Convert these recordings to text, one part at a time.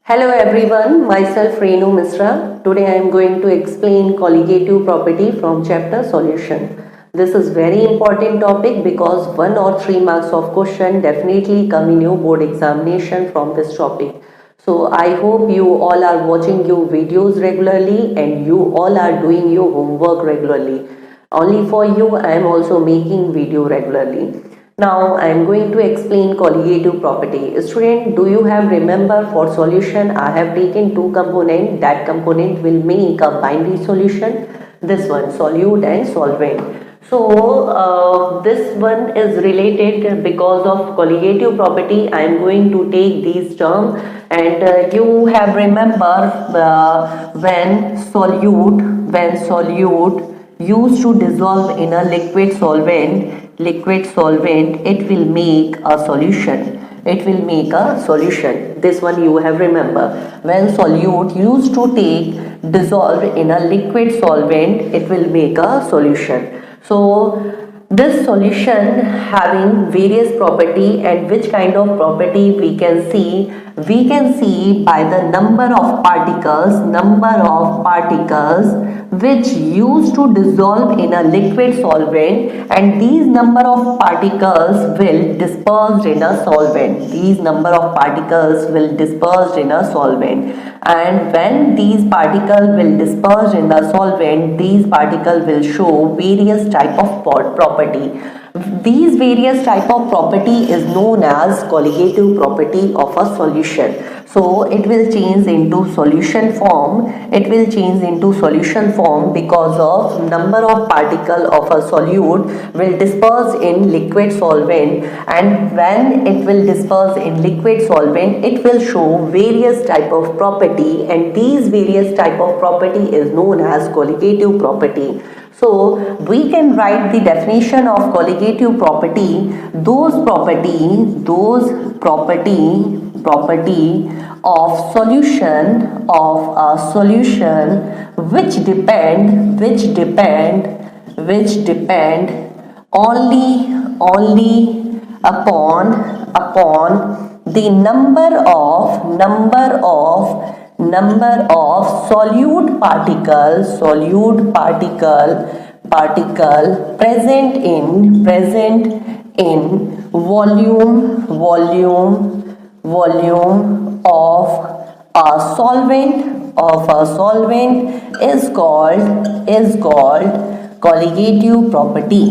Hello everyone, myself Renu Misra. Today I am going to explain colligative property from chapter solution. This is very important topic because 1 or 3 marks of question definitely come in your board examination from this topic. So I hope you all are watching your videos regularly and you all are doing your homework regularly. Only for you I am also making video regularly. Now I am going to explain colligative property. Student, do you have remember for solution I have taken two component. That component will make a binary solution. This one solute and solvent. So this one is related because of colligative property. I am going to take these terms and you have remember when solute used to dissolve in a liquid solvent, it will make a solution. This one you have remember. When solute used to dissolve in a liquid solvent, it will make a solution. So this solution having various property, and which kind of property we can see by the number of particles which used to dissolve in a liquid solvent, and these number of particles will dispersed in a solvent. And when these particles will disperse in the solvent, these particles will show various type of property. These various type of property is known as colligative property of a solution. So it will change into solution form. Because of number of particle of a solute will disperse in liquid solvent, and when it will disperse in liquid solvent, it will show various type of property, and these various type of property is known as colligative property. So we can write the definition of colligative property. Those property of a solution which depend only upon the number of solute particle present in volume of a solvent is called colligative property.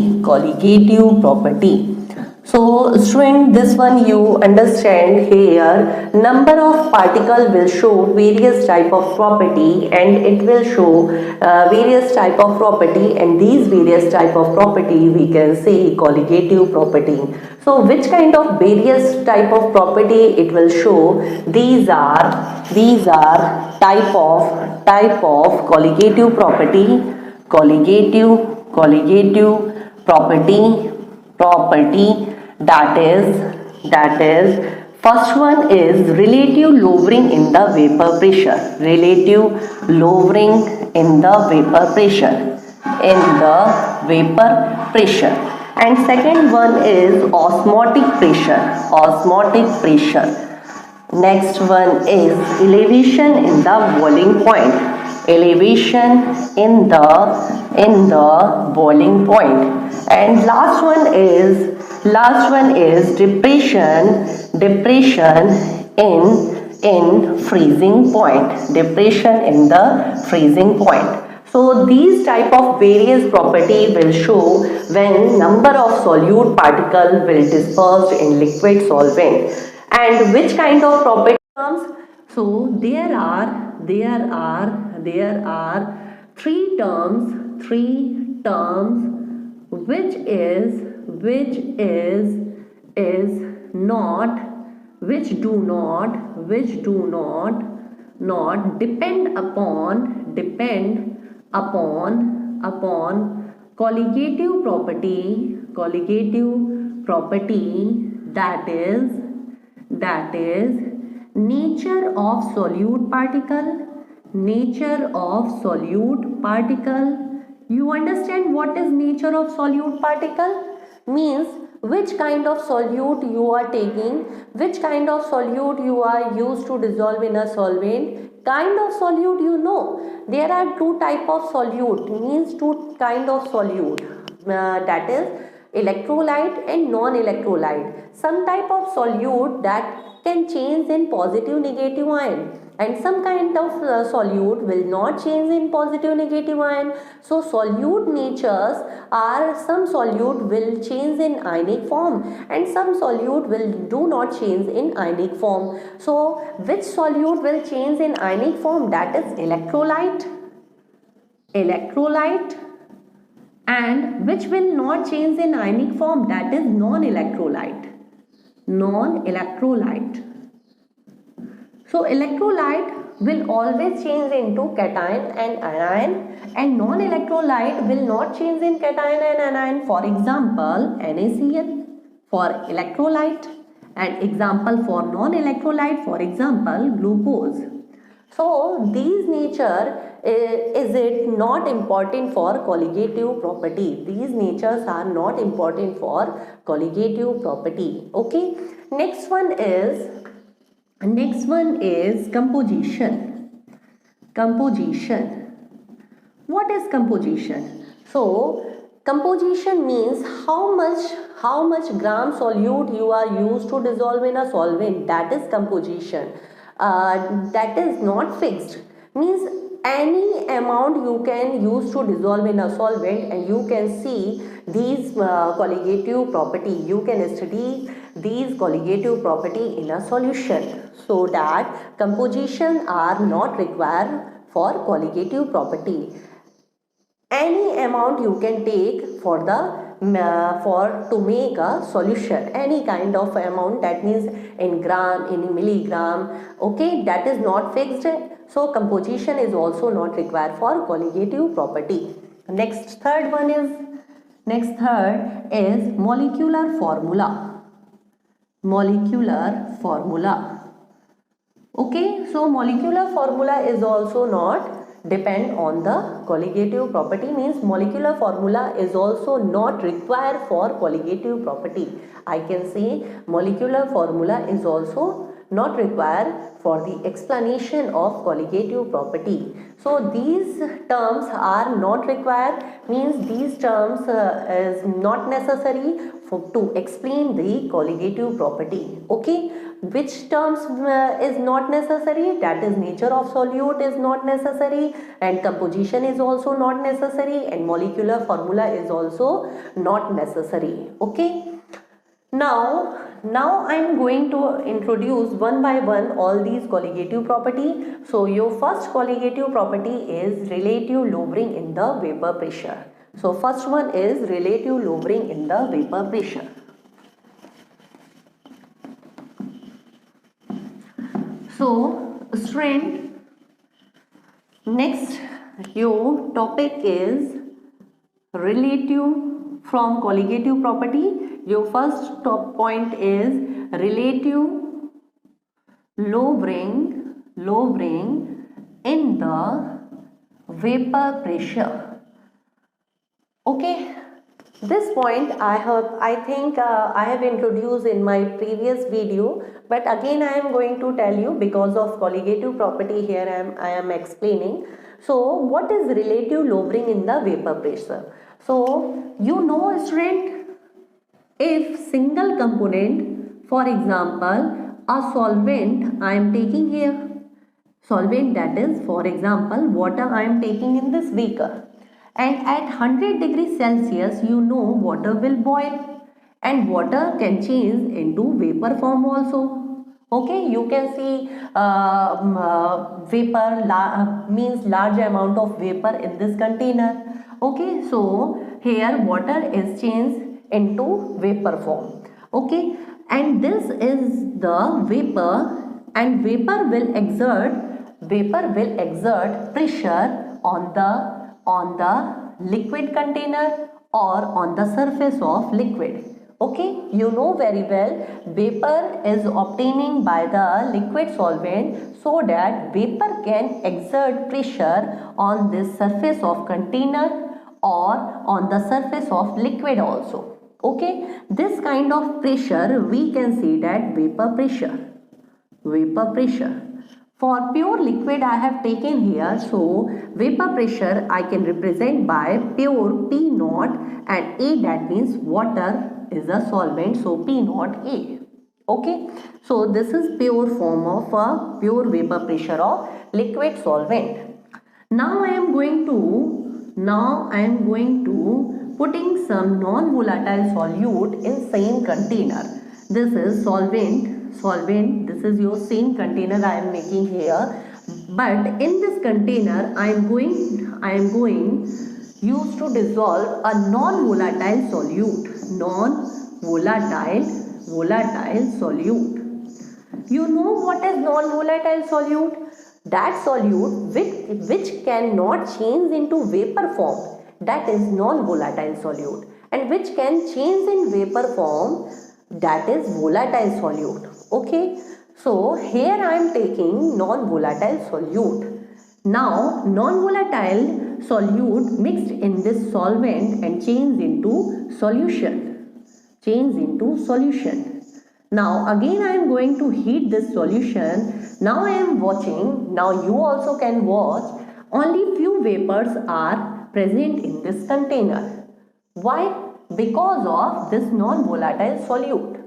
So student, this one you understand here, number of particle will show various type of property, and it will show various type of property, and these various type of property we can say colligative property. So which kind of various type of property it will show? These are type of colligative property. That is first one is relative lowering in the vapor pressure. And second one is osmotic pressure. Next one is elevation in the boiling point. And last one is depression in freezing point. So these type of various property will show when number of solute particle will disperse in liquid solvent. And which kind of property comes? So there are three terms which do not depend upon colligative property, that is nature of solute particle. You understand what is nature of solute particle? Means which kind of solute you are taking, which kind of solute you are used to dissolve in a solvent, kind of solute you know. There are two type of solute, means two kind of solute, that is electrolyte and non-electrolyte. Some type of solute that can change in positive negative ion, and some kind of solute will not change in positive negative ion. So solute natures are, some solute will change in ionic form and some solute will do not change in ionic form. So which solute will change in ionic form? That is electrolyte, and which will not change in ionic form? That is non-electrolyte. So electrolyte will always change into cation and anion, and non-electrolyte will not change in cation and anion. For example, NaCl for electrolyte, and example for non-electrolyte, for example, glucose. So these nature, is it not important for colligative property? These natures are not important for colligative property. Okay. Next one is composition. What is composition? So composition means how much gram solute you are used to dissolve in a solvent. That is composition. That is not fixed, means any amount you can use to dissolve in a solvent, and you can see these colligative property, you can study these colligative property in a solution, so that composition are not required for colligative property. Any amount you can take for the to make a solution, any kind of amount, that means in gram, in milligram. Okay, that is not fixed. So composition is also not required for colligative property. Next third is molecular formula. Okay, so molecular formula is also not depend on the colligative property, means molecular formula is also not required for colligative property. I can say molecular formula is also not required for the explanation of colligative property. So these terms are not required, means these terms is not necessary to explain the colligative property. Okay, which terms is not necessary? That is nature of solute is not necessary, and composition is also not necessary, and molecular formula is also not necessary. Okay. Now I am going to introduce one by one all these colligative property. So your first colligative property is relative lowering in the vapor pressure. So first one is relative lowering in the vapor pressure. So student, next your topic is relative from colligative property. Your first top point is relative lowering in the vapor pressure. Okay, this point I think I have introduced in my previous video, but again I am going to tell you because of colligative property here I am explaining. So what is relative lowering in the vapor pressure? So you know student, if single component, for example a solvent I am taking here, solvent that is for example water I am taking in this beaker, and at 100 degrees Celsius you know water will boil, and water can change into vapor form also. Okay, you can see vapor means large amount of vapor in this container. Okay, so here water is changed into vapor form. Okay, and this is the vapor, and vapor will exert pressure on the liquid container or on the surface of liquid. Okay, you know very well vapor is obtaining by the liquid solvent, so that vapor can exert pressure on this surface of container or on the surface of liquid also. Okay, this kind of pressure we can see that vapor pressure. Vapor pressure. For pure liquid I have taken here, so vapor pressure I can represent by pure P naught and A, that means water is a solvent, so P naught A. Okay, so this is pure form of a pure vapor pressure of liquid solvent. Now I am going to putting some non-volatile solute in same container. This is solvent, this is your same container I am making here, but in this container I am going used to dissolve a non-volatile solute. You know what is non-volatile solute? That solute which cannot change into vapor form, that is non-volatile solute, and which can change in vapor form, that is volatile solute. Okay, so here I am taking non-volatile solute. Now non-volatile solute mixed in this solvent and changed into solution. Now again I am going to heat this solution. Now I am watching, now you also can watch, only few vapors are present in this container. Why? Because of this non-volatile solute.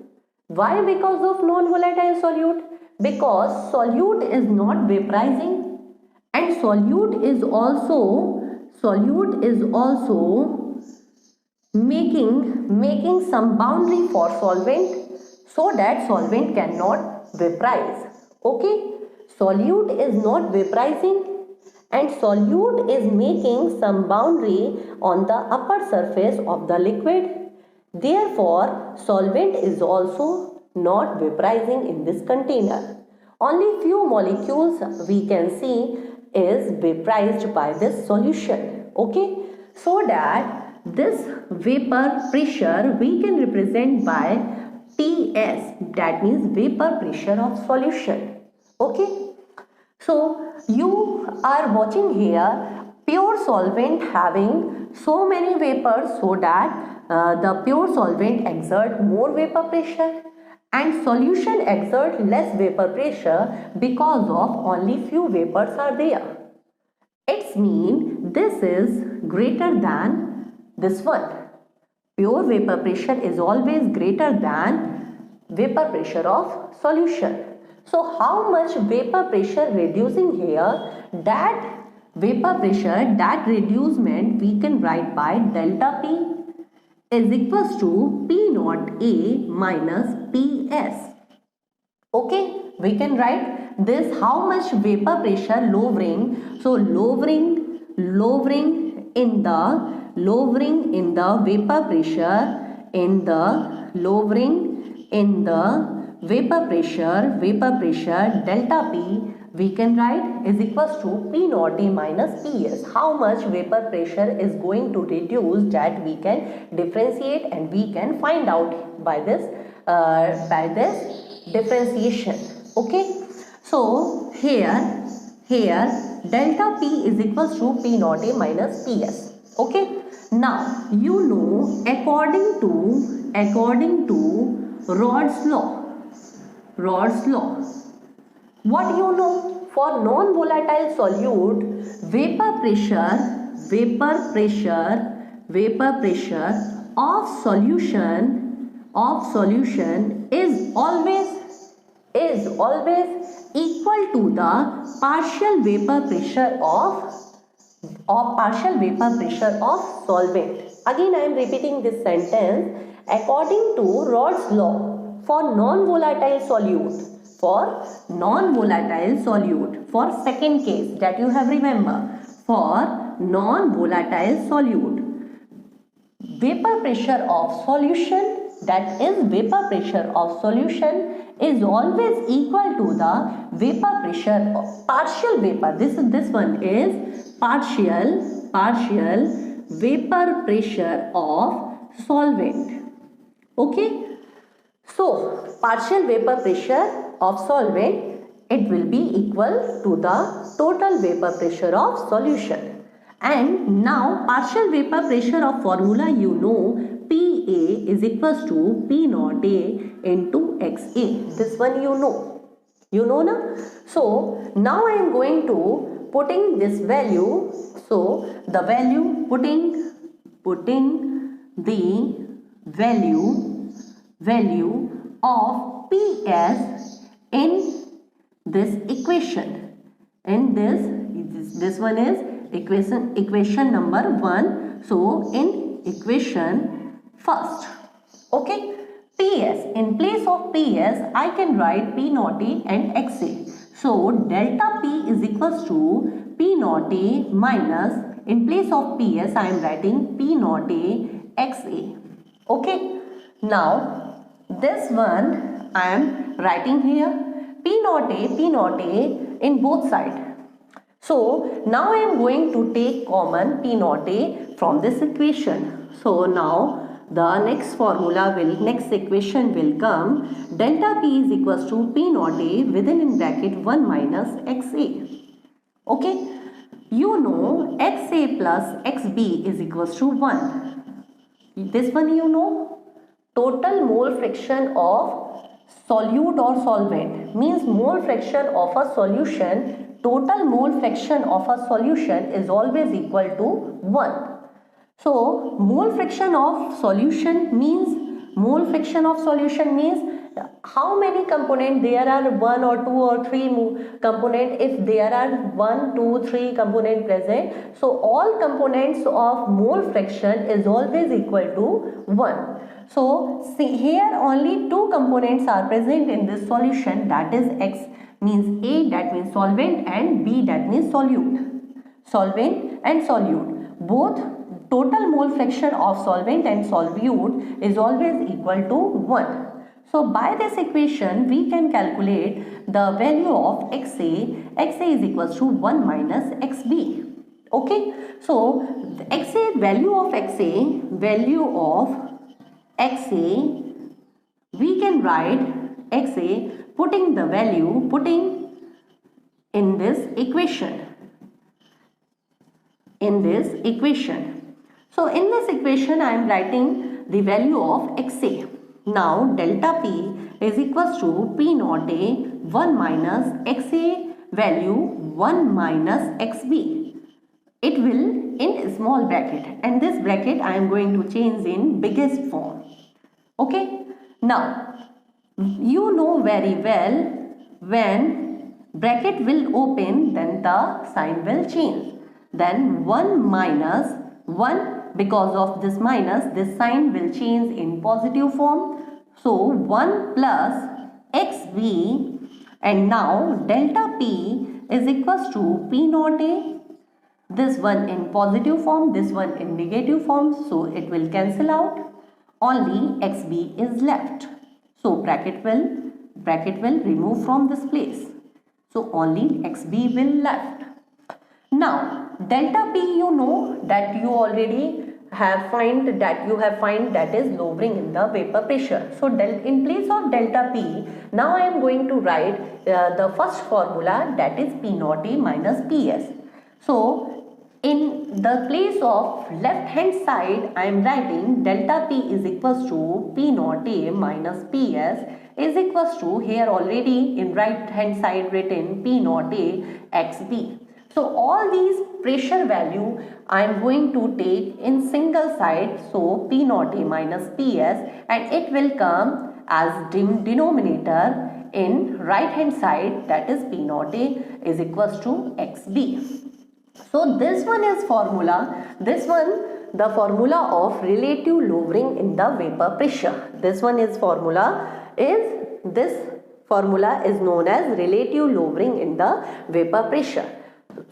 Why because of non-volatile solute? Because solute is not vaporizing, and solute is also making some boundary for solvent, so that solvent cannot vaporize. Okay, solute is not vaporizing and solute is making some boundary on the upper surface of the liquid. Therefore, solvent is also not vaporizing in this container. Only few molecules we can see is vaporized by this solution. Okay, so that this vapor pressure we can represent by TS, that means vapor pressure of solution. Okay, so you are watching here pure solvent having so many vapors, so that the pure solvent exert more vapor pressure and solution exert less vapor pressure because of only few vapors are there. It's mean this is greater than this one. Pure vapor pressure is always greater than vapor pressure of solution. So how much vapor pressure reducing here? That vapor pressure, that reducement we can write by delta P is equals to P naught A minus PS. Okay, we can write this how much vapor pressure lowering. So lowering in the vapor pressure, vapor pressure delta P we can write is equals to P naught A minus PS. How much vapor pressure is going to reduce, that we can differentiate and we can find out by this differentiation. Okay, so here delta P is equals to P naught A minus PS. Okay, now you know according to Rod's law, what you know, for non-volatile solute vapor pressure of solution is always equal to the partial vapor pressure of solvent. Again I am repeating this sentence. According to Rod's law, for non-volatile solute, for second case that you have remember, for non-volatile solute, vapor pressure of solution, that is vapor pressure of solution is always equal to the vapor pressure of partial vapor. This one is partial vapor pressure of solvent. Okay, so partial vapor pressure of solvent, it will be equal to the total vapor pressure of solution. And now partial vapor pressure of formula you know, P PA is equals to P naught A into XA. This one you know na. So now I am going to putting this value. So the value putting the value of PS in this equation. In this one is equation number 1. So in equation first, okay, PS, in place of PS I can write P naught A and XA. So delta P is equals to P naught A minus, in place of PS I am writing P naught A XA. Okay, now this one I am writing here P naught A in both sides. So now I am going to take common P naught A from this equation. So now the next equation will come, delta P is equals to P naught A within in bracket 1 minus XA. Okay, you know XA plus XB is equals to 1. This one you know, total mole fraction of solute or solvent, means mole fraction of a solution, total mole fraction of a solution is always equal to 1. So mole fraction of solution means how many components there are, 1 or 2 or 3 component. If there are 1, 2, 3 component present, so all components of mole fraction is always equal to 1. So see here only 2 components are present in this solution, that is X means A, that means solvent, and B, that means solute. Solvent and solute, both total mole fraction of solvent and solute is always equal to 1. So by this equation we can calculate the value of XA. XA is equals to 1 minus XB. Okay, so the value of XA, we can write XA putting the value in this equation. So in this equation I am writing the value of XA. Now delta P is equals to P naught A 1 minus XA value 1 minus XB. It will in small bracket, and this bracket I am going to change in biggest form. Okay, now you know very well when bracket will open then the sign will change. Then 1 minus 1, because of this minus, this sign will change in positive form. So 1 plus XB, and now delta P is equals to P naught A, this one in positive form, this one in negative form, so it will cancel out. Only XB is left. So bracket will remove from this place. So only XB will left. Now delta P, you know that you already have find that is lowering in the vapor pressure. So in place of delta P, now I am going to write the first formula, that is P naught A minus PS. So in the place of left hand side I am writing delta P is equals to P naught A minus PS is equals to, here already in right hand side written P naught A XB. So all these pressure value I am going to take in single side, so P naught A minus PS, and it will come as denominator in right hand side, that is P naught A is equals to XB. So this one is formula, the formula of relative lowering in the vapor pressure. This formula is known as relative lowering in the vapor pressure.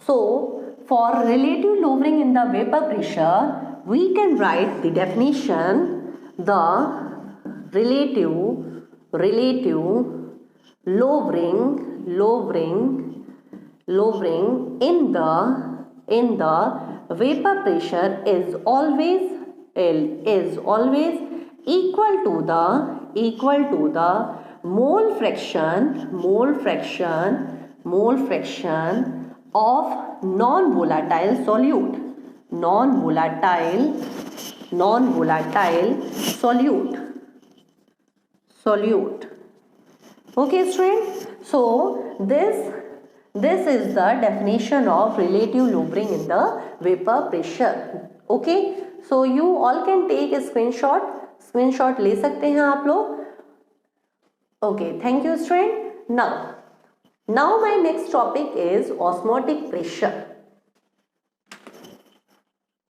So for relative lowering in the vapor pressure, we can write the definition, the relative lowering in the vapor pressure is always equal to the mole fraction of non-volatile non-volatile solute. Okay student, so this is the definition of relative lowering in the vapor pressure. Okay, so you all can take a screenshot ले सकते हैं आप लोग. Okay, thank you student. Now my next topic is osmotic pressure.